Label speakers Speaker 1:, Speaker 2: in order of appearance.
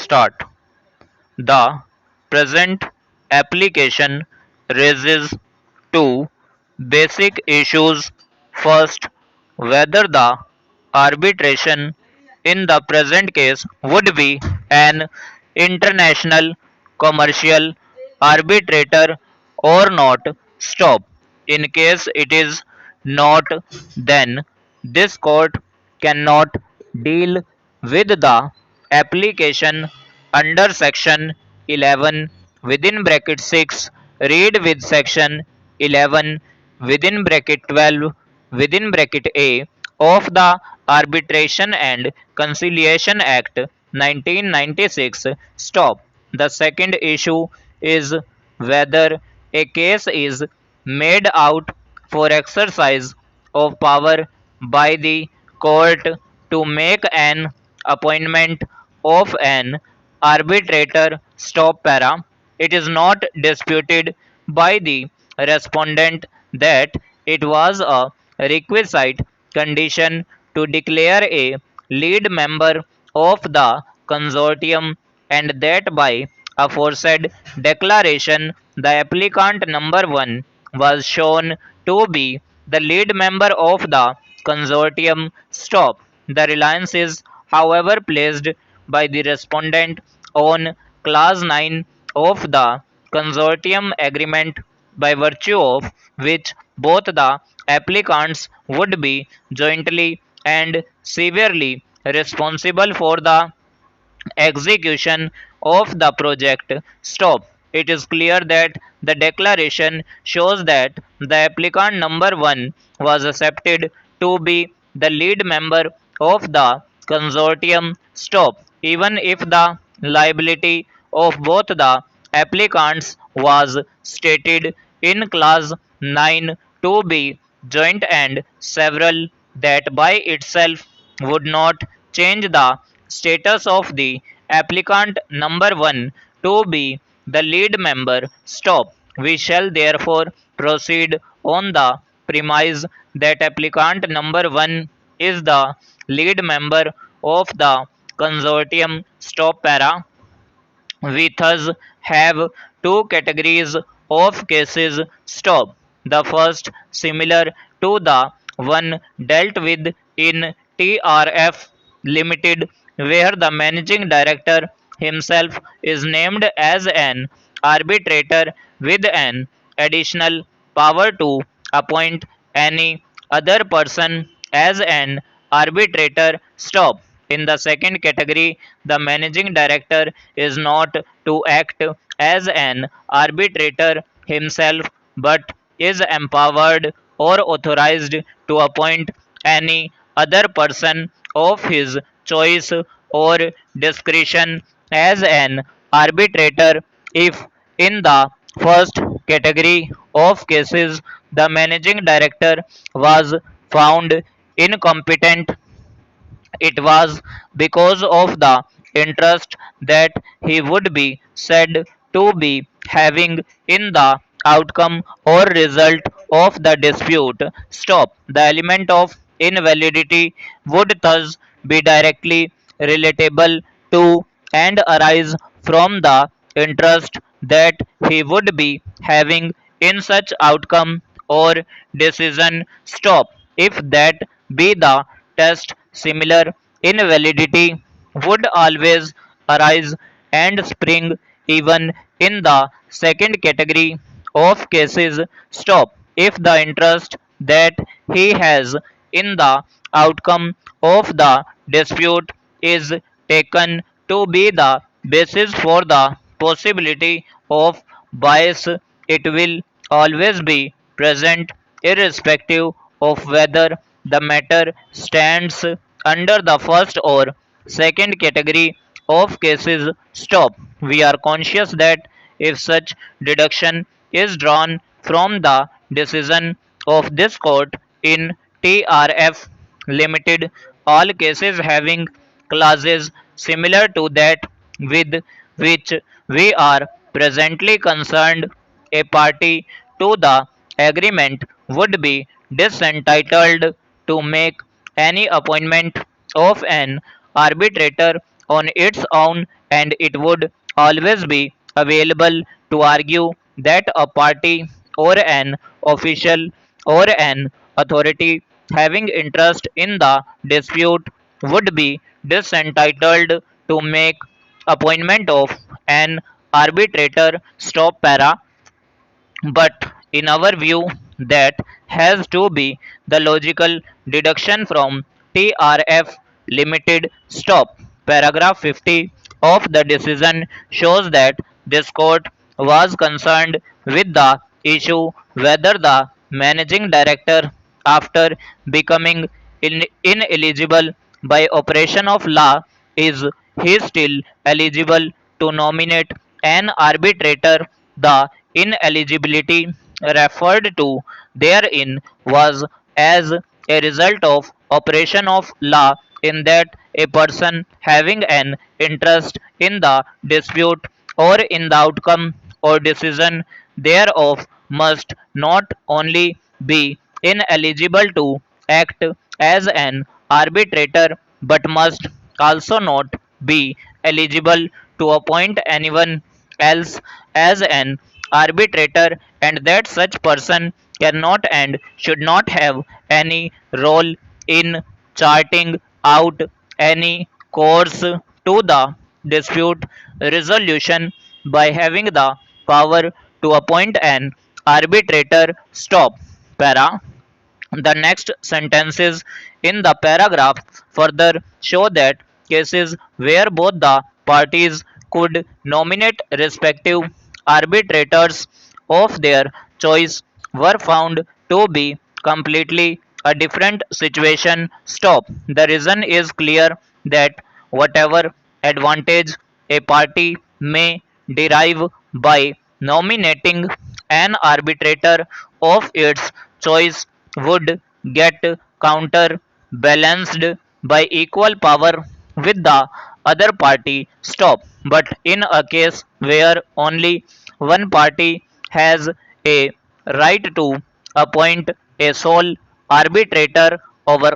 Speaker 1: start. The present application raises two basic issues. First, whether the arbitration in the present case would be an international commercial arbitrator or not. Stop. In case it is not, then this court cannot deal with the application under section 11 within bracket 6. Read with section 11 within bracket 12 within bracket a of the Arbitration and Conciliation Act 1996. Stop. The second issue is whether a case is made out for exercise of power by the court to make an appointment of an arbitrator. Stop para. It is not disputed by the respondent that it was a requisite condition to declare a lead member of the consortium, and that by aforesaid declaration the applicant number 1 was shown to be the lead member of the consortium. Stop. The reliance is, however, placed by the respondent on clause 9 of the consortium agreement, by virtue of which both the applicants would be jointly and severally responsible for the execution of the project. Stop. It is clear that the declaration shows that the applicant number 1 was accepted to be the lead member of the consortium. Stop. Even if the liability of both the applicants was stated in clause 9 to be joint and several, that by itself would not change the status of the applicant number 1 to be the lead member. Stop. We shall therefore proceed on the premise that applicant number 1 is the lead member of the consortium. Stop para. We thus have two categories of cases. Stop. The first, similar to the one dealt with in TRF Limited, where the managing director himself is named as an arbitrator with an additional power to appoint any other person as an arbitrator. Stop. In the second category, the managing director is not to act as an arbitrator himself, but is empowered or authorized to appoint any other person of his choice or discretion as an arbitrator. If in the first category of cases the managing director was found incompetent, it was because of the interest that he would be said to be having in the outcome or result of the dispute. Stop. The element of invalidity would thus be directly relatable to and arise from the interest that he would be having in such outcome or decision. Stop. If that be the test, similar invalidity would always arise and spring even in the second category of cases. Stop. If the interest that he has in the outcome of the dispute is taken to be the basis for the possibility of bias, it will always be present irrespective of whether the matter stands under the first or second category of cases. Stop. We are conscious that if such deduction is drawn from the decision of this court in TRF Limited, all cases having clauses similar to that with which we are presently concerned, a party to the agreement would be disentitled to make any appointment of an arbitrator on its own and it would always be available to argue that a party or an official or an authority having interest in the dispute would be disentitled to make appointment of an arbitrator. Stop para. But in our view, that has to be the logical deduction from TRF limited. Stop. Paragraph 50 of the decision shows that this court was concerned with the issue whether the managing director, after becoming ineligible by operation of law, is he still eligible to nominate an arbitrator. The ineligibility referred to therein was as a result of operation of law, in that a person having an interest in the dispute or in the outcome or decision thereof must not only be ineligible to act as an arbitrator but must also not be eligible to appoint anyone else as an arbitrator, and that such person cannot and should not have any role in charting out any course to the dispute resolution by having the power to appoint an arbitrator. Stop. Para. The next sentences in the paragraph further show that cases where both the parties could nominate respective arbitrators of their choice were found to be completely a different situation. Stop. The reason is clear that whatever advantage a party may derive by nominating an arbitrator of its choice would get counterbalanced by equal power with the other party. Stop. But in a case where only one party has a right to appoint a sole arbitrator over